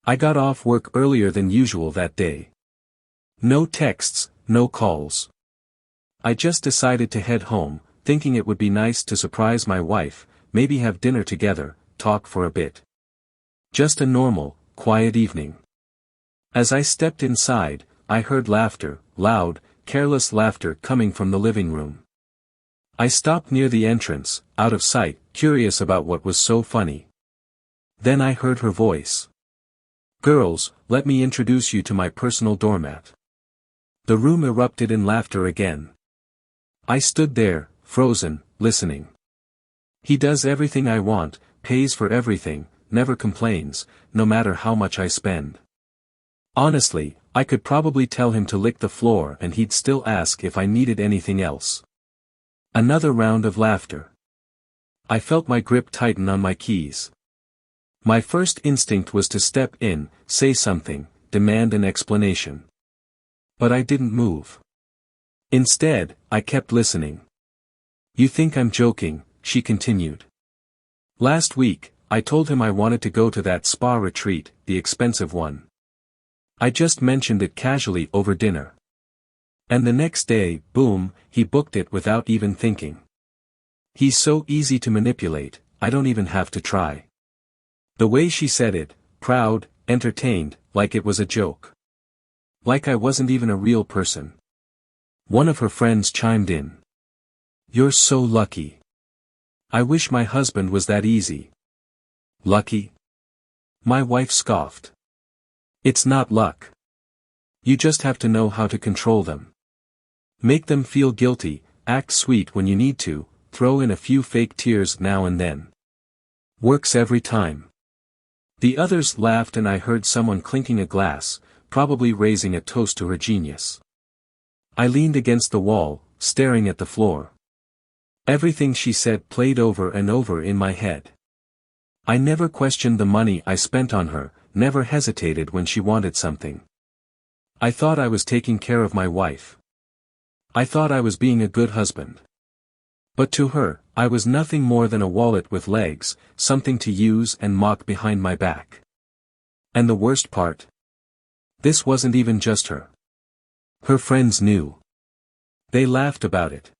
I got off work earlier than usual that day. No texts, no calls. I just decided to head home, thinking it would be nice to surprise my wife, maybe have dinner together, talk for a bit. Just a normal, quiet evening. As I stepped inside, I heard laughter, loud, careless laughter coming from the living room. I stopped near the entrance, out of sight, curious about what was so funny. Then I heard her voice. "Girls, let me introduce you to my personal doormat." The room erupted in laughter again. I stood there, frozen, listening. He does everything I want, pays for everything, never complains, no matter how much I spend. Honestly, I could probably tell him to lick the floor and he'd still ask if I needed anything else. Another round of laughter. I felt my grip tighten on my keys. My first instinct was to step in, say something, demand an explanation. But I didn't move. Instead, I kept listening. "You think I'm joking," she continued. "Last week, I told him I wanted to go to that spa retreat, the expensive one. I just mentioned it casually over dinner. And the next day, boom, he booked it without even thinking. He's so easy to manipulate, I don't even have to try." The way she said it, proud, entertained, like it was a joke. Like I wasn't even a real person. One of her friends chimed in. "You're so lucky. I wish my husband was that easy." "Lucky?" My wife scoffed. "It's not luck. You just have to know how to control them. Make them feel guilty, act sweet when you need to, throw in a few fake tears now and then. Works every time." The others laughed and I heard someone clinking a glass, probably raising a toast to her genius. I leaned against the wall, staring at the floor. Everything she said played over and over in my head. I never questioned the money I spent on her, never hesitated when she wanted something. I thought I was taking care of my wife. I thought I was being a good husband. But to her, I was nothing more than a wallet with legs, something to use and mock behind my back. And the worst part? This wasn't even just her. Her friends knew. They laughed about it.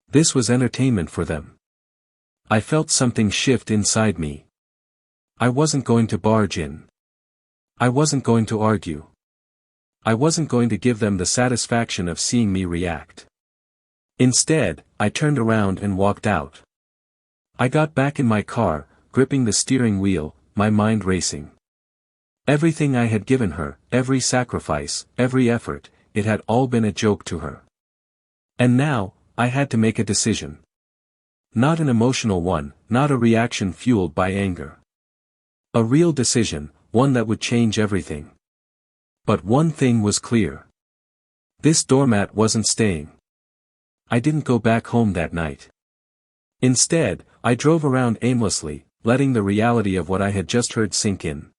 This was entertainment for them. I felt something shift inside me. I wasn't going to barge in. I wasn't going to argue. I wasn't going to give them the satisfaction of seeing me react. Instead, I turned around and walked out. I got back in my car, gripping the steering wheel, my mind racing. Everything I had given her, every sacrifice, every effort, it had all been a joke to her. And now, I had to make a decision. Not an emotional one, not a reaction fueled by anger. A real decision, one that would change everything. But one thing was clear. This doormat wasn't staying. I didn't go back home that night. Instead, I drove around aimlessly, letting the reality of what I had just heard sink in.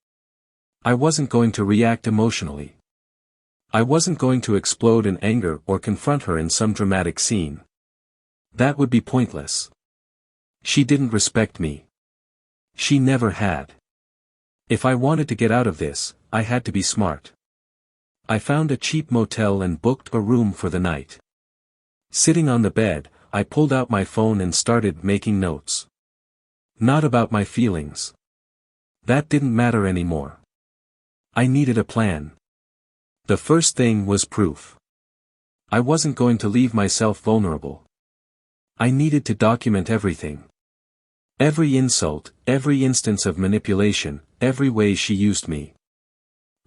I wasn't going to react emotionally. I wasn't going to explode in anger or confront her in some dramatic scene. That would be pointless. She didn't respect me. She never had. If I wanted to get out of this, I had to be smart. I found a cheap motel and booked a room for the night. Sitting on the bed, I pulled out my phone and started making notes. Not about my feelings. That didn't matter anymore. I needed a plan. The first thing was proof. I wasn't going to leave myself vulnerable. I needed to document everything. Every insult, every instance of manipulation, every way she used me.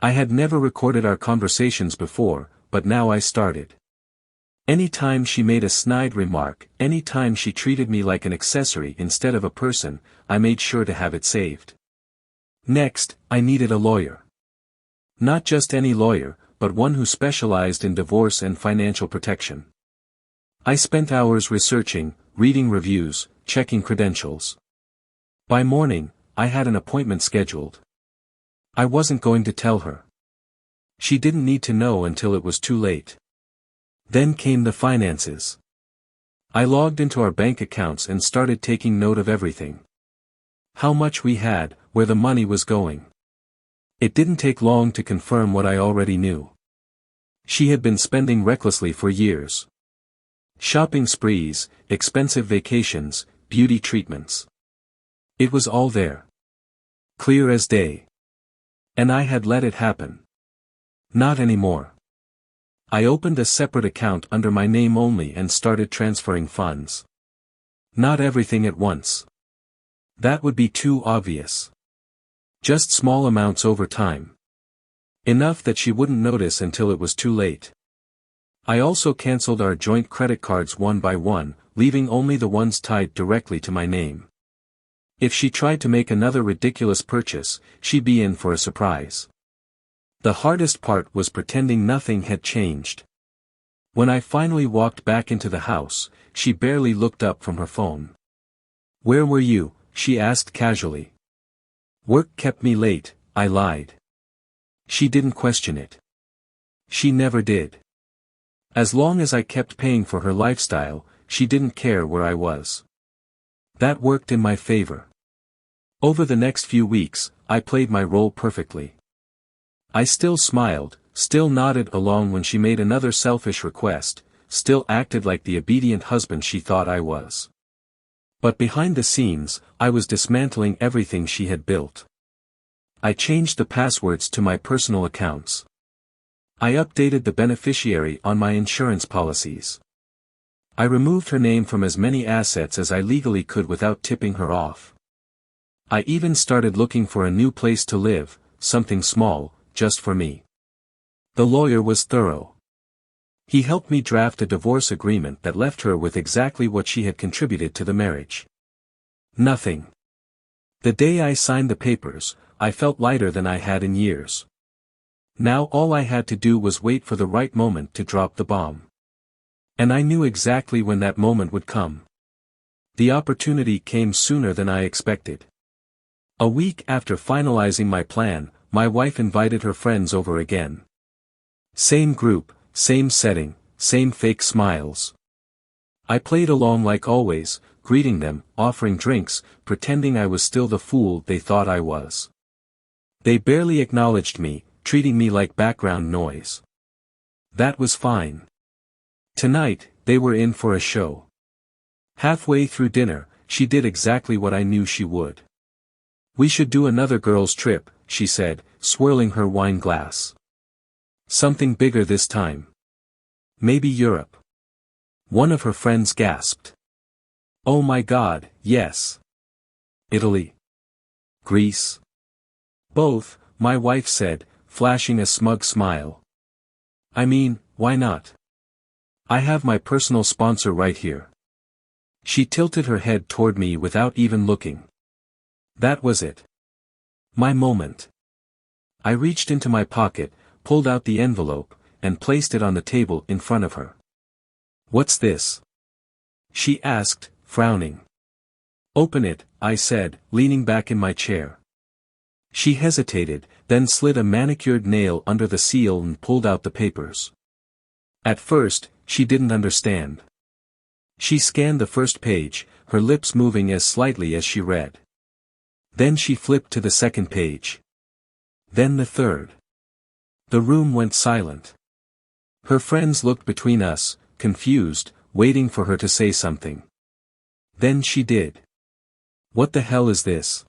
I had never recorded our conversations before, but now I started. Any time she made a snide remark, any time she treated me like an accessory instead of a person, I made sure to have it saved. Next, I needed a lawyer. Not just any lawyer, but one who specialized in divorce and financial protection. I spent hours researching, reading reviews, checking credentials. By morning, I had an appointment scheduled. I wasn't going to tell her. She didn't need to know until it was too late. Then came the finances. I logged into our bank accounts and started taking note of everything. How much we had, where the money was going. It didn't take long to confirm what I already knew. She had been spending recklessly for years. Shopping sprees, expensive vacations, beauty treatments. It was all there. Clear as day. And I had let it happen. Not anymore. I opened a separate account under my name only and started transferring funds. Not everything at once. That would be too obvious. Just small amounts over time. Enough that she wouldn't notice until it was too late. I also cancelled our joint credit cards one by one, leaving only the ones tied directly to my name. If she tried to make another ridiculous purchase, she'd be in for a surprise. The hardest part was pretending nothing had changed. When I finally walked back into the house, she barely looked up from her phone. "Where were you?" she asked casually. "Work kept me late," I lied. She didn't question it. She never did. As long as I kept paying for her lifestyle, she didn't care where I was. That worked in my favor. Over the next few weeks, I played my role perfectly. I still smiled, still nodded along when she made another selfish request, still acted like the obedient husband she thought I was. But behind the scenes, I was dismantling everything she had built. I changed the passwords to my personal accounts. I updated the beneficiary on my insurance policies. I removed her name from as many assets as I legally could without tipping her off. I even started looking for a new place to live, something small, just for me. The lawyer was thorough. He helped me draft a divorce agreement that left her with exactly what she had contributed to the marriage. Nothing. The day I signed the papers, I felt lighter than I had in years. Now all I had to do was wait for the right moment to drop the bomb. And I knew exactly when that moment would come. The opportunity came sooner than I expected. A week after finalizing my plan, my wife invited her friends over again. Same group, same setting, same fake smiles. I played along like always, greeting them, offering drinks, pretending I was still the fool they thought I was. They barely acknowledged me, treating me like background noise. That was fine. Tonight, they were in for a show. Halfway through dinner, she did exactly what I knew she would. "We should do another girls' trip," she said, swirling her wine glass. "Something bigger this time. Maybe Europe." One of her friends gasped. "Oh my God, yes. Italy. Greece." "Both," my wife said, flashing a smug smile. "I mean, why not? I have my personal sponsor right here." She tilted her head toward me without even looking. That was it. My moment. I reached into my pocket, pulled out the envelope, and placed it on the table in front of her. "What's this?" she asked, frowning. "Open it," I said, leaning back in my chair. She hesitated, then slid a manicured nail under the seal and pulled out the papers. At first, she didn't understand. She scanned the first page, her lips moving as slightly as she read. Then she flipped to the second page. Then the third. The room went silent. Her friends looked between us, confused, waiting for her to say something. Then she did. "What the hell is this?"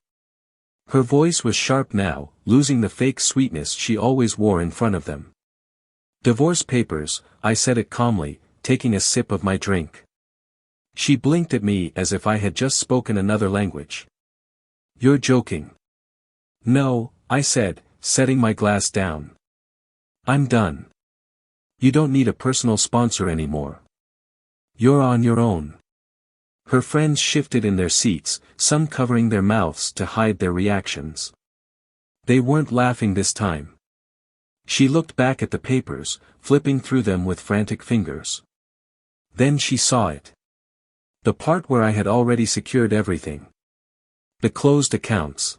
Her voice was sharp now, losing the fake sweetness she always wore in front of them. "Divorce papers," I said it calmly, taking a sip of my drink. She blinked at me as if I had just spoken another language. "You're joking." "No," I said, setting my glass down. "I'm done. You don't need a personal sponsor anymore. You're on your own." Her friends shifted in their seats, some covering their mouths to hide their reactions. They weren't laughing this time. She looked back at the papers, flipping through them with frantic fingers. Then she saw it. The part where I had already secured everything. The closed accounts.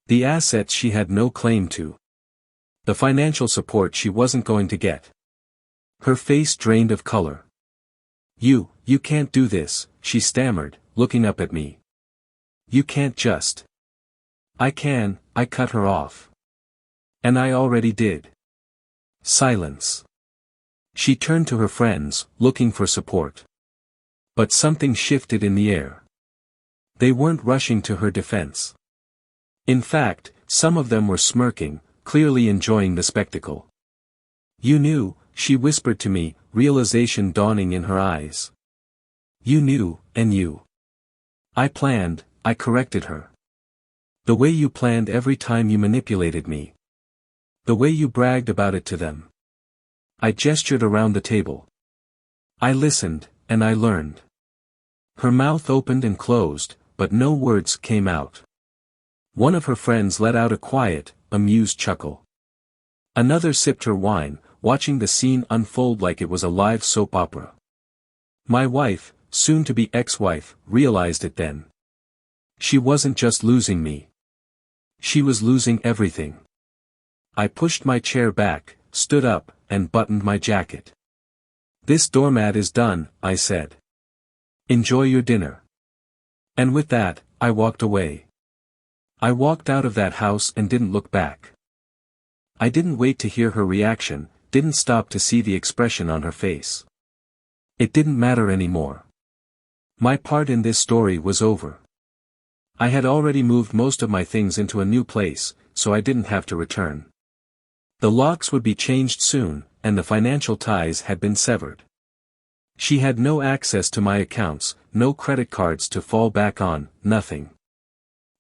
The assets she had no claim to. The financial support she wasn't going to get. Her face drained of color. You can't do this," she stammered, looking up at me. "You can't just." "I can," I cut her off. And I already did. Silence. She turned to her friends, looking for support. But something shifted in the air. They weren't rushing to her defense. In fact, some of them were smirking, clearly enjoying the spectacle. "You knew," she whispered to me, realization dawning in her eyes. "You knew, and you." "I planned," I corrected her. "The way you planned every time you manipulated me. The way you bragged about it to them." I gestured around the table. "I listened, and I learned." Her mouth opened and closed, but no words came out. One of her friends let out a quiet, amused chuckle. Another sipped her wine, watching the scene unfold like it was a live soap opera. My wife, soon-to-be ex-wife, realized it then. She wasn't just losing me. She was losing everything. I pushed my chair back, stood up, and buttoned my jacket. "This doormat is done," I said. "Enjoy your dinner." And with that, I walked away. I walked out of that house and didn't look back. I didn't wait to hear her reaction, didn't stop to see the expression on her face. It didn't matter anymore. My part in this story was over. I had already moved most of my things into a new place, so I didn't have to return. The locks would be changed soon, and the financial ties had been severed. She had no access to my accounts, no credit cards to fall back on, nothing.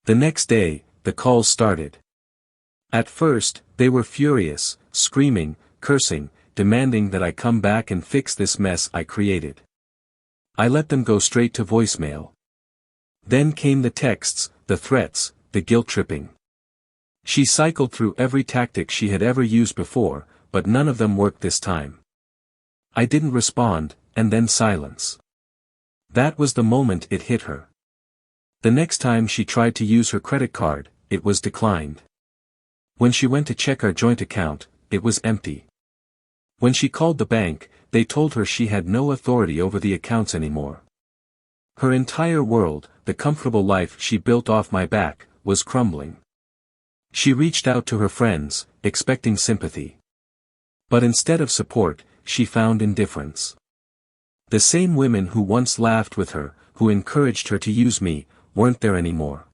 The next day, the calls started. At first, they were furious, screaming, cursing, demanding that I come back and fix this mess I created. I let them go straight to voicemail. Then came the texts, the threats, the guilt-tripping. She cycled through every tactic she had ever used before, but none of them worked this time. I didn't respond, and then silence. That was the moment it hit her. The next time she tried to use her credit card, it was declined. When she went to check our joint account, it was empty. When she called the bank, they told her she had no authority over the accounts anymore. Her entire world, the comfortable life she built off my back, was crumbling. She reached out to her friends, expecting sympathy. But instead of support, she found indifference. The same women who once laughed with her, who encouraged her to use me, weren't there anymore.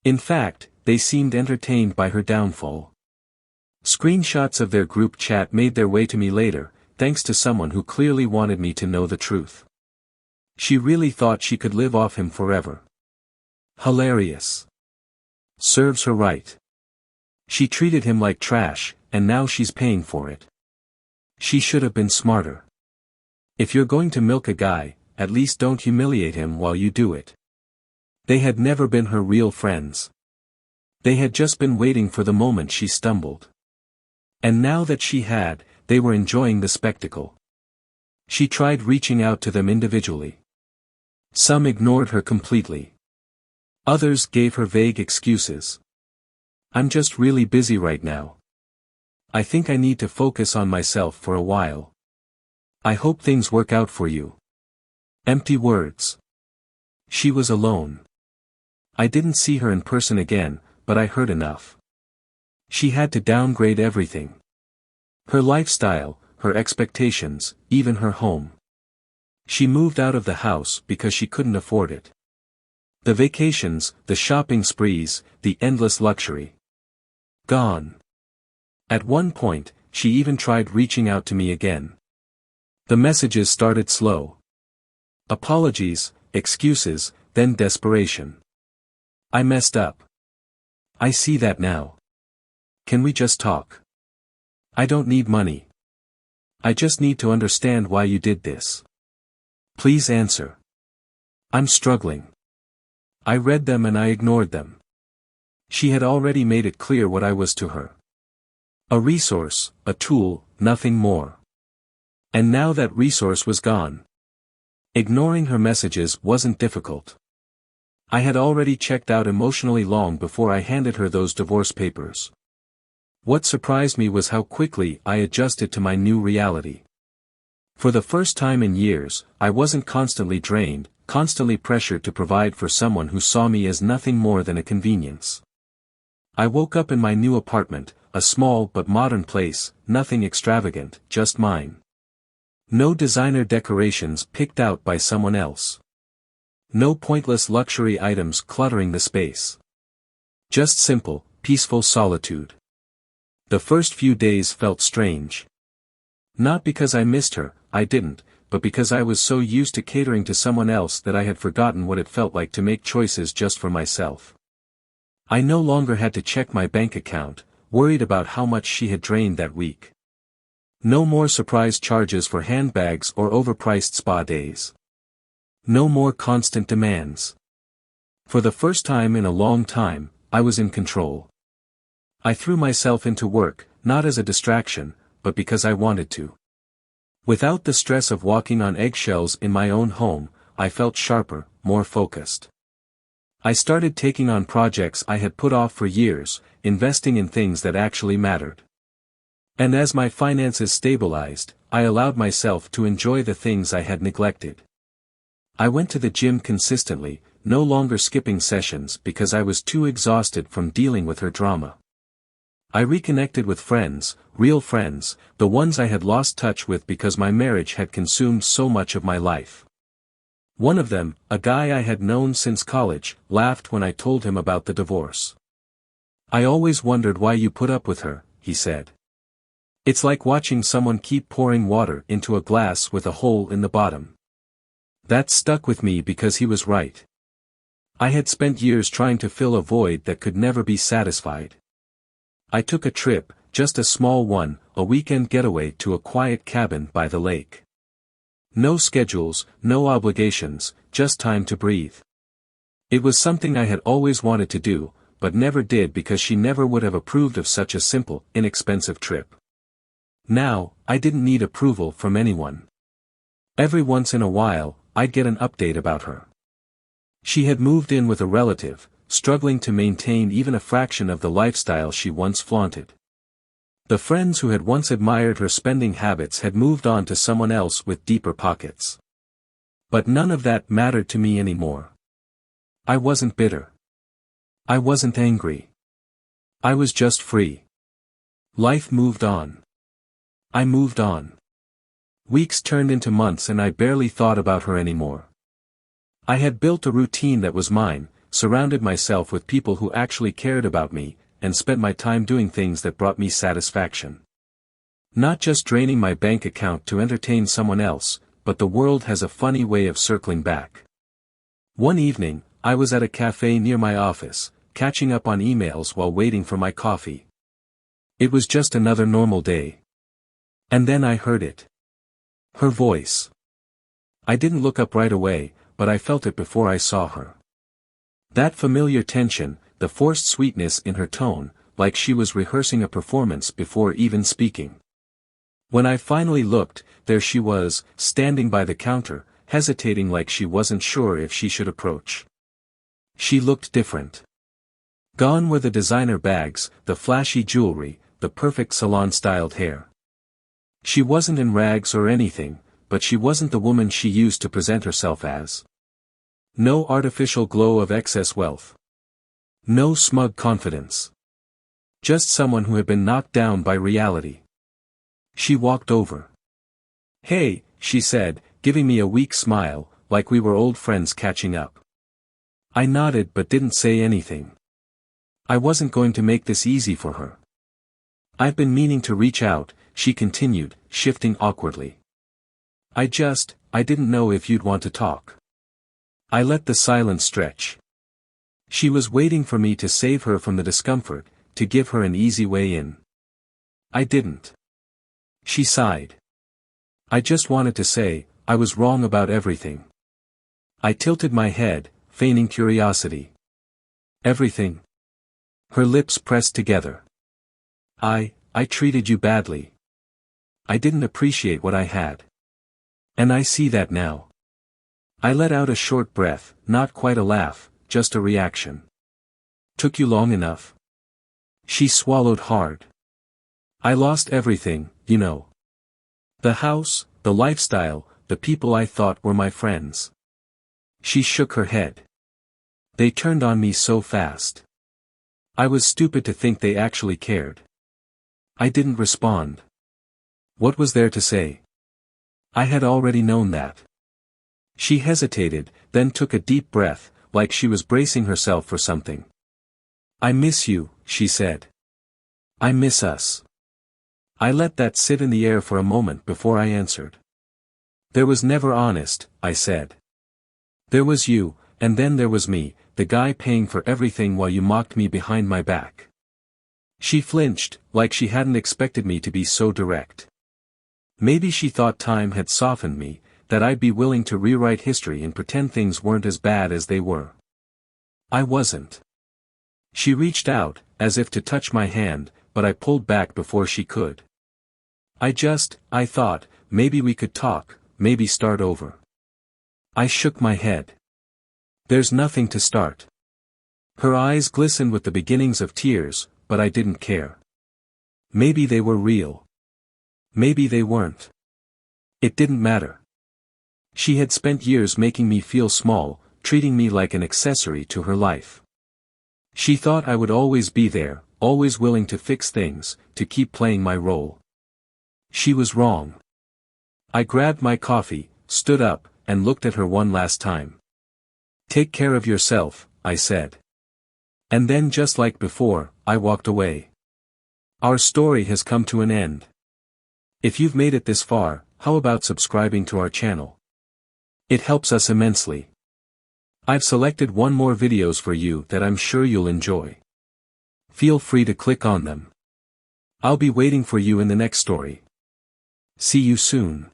In fact, they seemed entertained by her downfall. Screenshots of their group chat made their way to me later, thanks to someone who clearly wanted me to know the truth. She really thought she could live off him forever. Hilarious. Serves her right. She treated him like trash, and now she's paying for it. She should have been smarter. If you're going to milk a guy, at least don't humiliate him while you do it. They had never been her real friends. They had just been waiting for the moment she stumbled. And now that she had, they were enjoying the spectacle. She tried reaching out to them individually. Some ignored her completely. Others gave her vague excuses. "I'm just really busy right now. I think I need to focus on myself for a while. I hope things work out for you." Empty words. She was alone. I didn't see her in person again, but I heard enough. She had to downgrade everything. Her lifestyle, her expectations, even her home. She moved out of the house because she couldn't afford it. The vacations, the shopping sprees, the endless luxury. Gone. At one point, she even tried reaching out to me again. The messages started slow. Apologies, excuses, then desperation. "I messed up. I see that now. Can we just talk? I don't need money. I just need to understand why you did this. Please answer. I'm struggling." I read them and I ignored them. She had already made it clear what I was to her. A resource, a tool, nothing more. And now that resource was gone. Ignoring her messages wasn't difficult. I had already checked out emotionally long before I handed her those divorce papers. What surprised me was how quickly I adjusted to my new reality. For the first time in years, I wasn't constantly drained, constantly pressured to provide for someone who saw me as nothing more than a convenience. I woke up in my new apartment, a small but modern place, nothing extravagant, just mine. No designer decorations picked out by someone else. No pointless luxury items cluttering the space. Just simple, peaceful solitude. The first few days felt strange. Not because I missed her, I didn't, but because I was so used to catering to someone else that I had forgotten what it felt like to make choices just for myself. I no longer had to check my bank account, worried about how much she had drained that week. No more surprise charges for handbags or overpriced spa days. No more constant demands. For the first time in a long time, I was in control. I threw myself into work, not as a distraction, but because I wanted to. Without the stress of walking on eggshells in my own home, I felt sharper, more focused. I started taking on projects I had put off for years, investing in things that actually mattered. And as my finances stabilized, I allowed myself to enjoy the things I had neglected. I went to the gym consistently, no longer skipping sessions because I was too exhausted from dealing with her drama. I reconnected with friends, real friends, the ones I had lost touch with because my marriage had consumed so much of my life. One of them, a guy I had known since college, laughed when I told him about the divorce. "I always wondered why you put up with her," he said. "It's like watching someone keep pouring water into a glass with a hole in the bottom." That stuck with me because he was right. I had spent years trying to fill a void that could never be satisfied. I took a trip, just a small one, a weekend getaway to a quiet cabin by the lake. No schedules, no obligations, just time to breathe. It was something I had always wanted to do, but never did because she never would have approved of such a simple, inexpensive trip. Now, I didn't need approval from anyone. Every once in a while, I'd get an update about her. She had moved in with a relative, struggling to maintain even a fraction of the lifestyle she once flaunted. The friends who had once admired her spending habits had moved on to someone else with deeper pockets. But none of that mattered to me anymore. I wasn't bitter. I wasn't angry. I was just free. Life moved on. I moved on. Weeks turned into months and I barely thought about her anymore. I had built a routine that was mine, surrounded myself with people who actually cared about me, and spent my time doing things that brought me satisfaction. Not just draining my bank account to entertain someone else, but the world has a funny way of circling back. One evening, I was at a cafe near my office, catching up on emails while waiting for my coffee. It was just another normal day. And then I heard it. Her voice. I didn't look up right away, but I felt it before I saw her. That familiar tension, the forced sweetness in her tone, like she was rehearsing a performance before even speaking. When I finally looked, there she was, standing by the counter, hesitating like she wasn't sure if she should approach. She looked different. Gone were the designer bags, the flashy jewelry, the perfect salon-styled hair. She wasn't in rags or anything, but she wasn't the woman she used to present herself as. No artificial glow of excess wealth. No smug confidence. Just someone who had been knocked down by reality. She walked over. "Hey," she said, giving me a weak smile, like we were old friends catching up. I nodded but didn't say anything. I wasn't going to make this easy for her. "I've been meaning to reach out," she continued, shifting awkwardly. I didn't know if you'd want to talk." I let the silence stretch. She was waiting for me to save her from the discomfort, to give her an easy way in. I didn't. She sighed. "I just wanted to say, I was wrong about everything." I tilted my head, feigning curiosity. "Everything?" Her lips pressed together. I treated you badly. I didn't appreciate what I had. And I see that now." I let out a short breath, not quite a laugh, just a reaction. "Took you long enough?" She swallowed hard. "I lost everything, you know. The house, the lifestyle, the people I thought were my friends." She shook her head. "They turned on me so fast. I was stupid to think they actually cared. I didn't respond. What was there to say? I had already known that. She hesitated, then took a deep breath, like she was bracing herself for something. I miss you, she said. I miss us. I let that sit in the air for a moment before I answered. There was never honest, I said. There was you, and then there was me, the guy paying for everything while you mocked me behind my back. She flinched, like she hadn't expected me to be so direct. Maybe she thought time had softened me, that I'd be willing to rewrite history and pretend things weren't as bad as they were. I wasn't. She reached out, as if to touch my hand, but I pulled back before she could. I thought, maybe we could talk, maybe start over. I shook my head. There's nothing to start. Her eyes glistened with the beginnings of tears, but I didn't care. Maybe they were real. Maybe they weren't. It didn't matter. She had spent years making me feel small, treating me like an accessory to her life. She thought I would always be there, always willing to fix things, to keep playing my role. She was wrong. I grabbed my coffee, stood up, and looked at her one last time. Take care of yourself, I said. And then just like before, I walked away. Our story has come to an end. If you've made it this far, how about subscribing to our channel? It helps us immensely. I've selected one more videos for you that I'm sure you'll enjoy. Feel free to click on them. I'll be waiting for you in the next story. See you soon.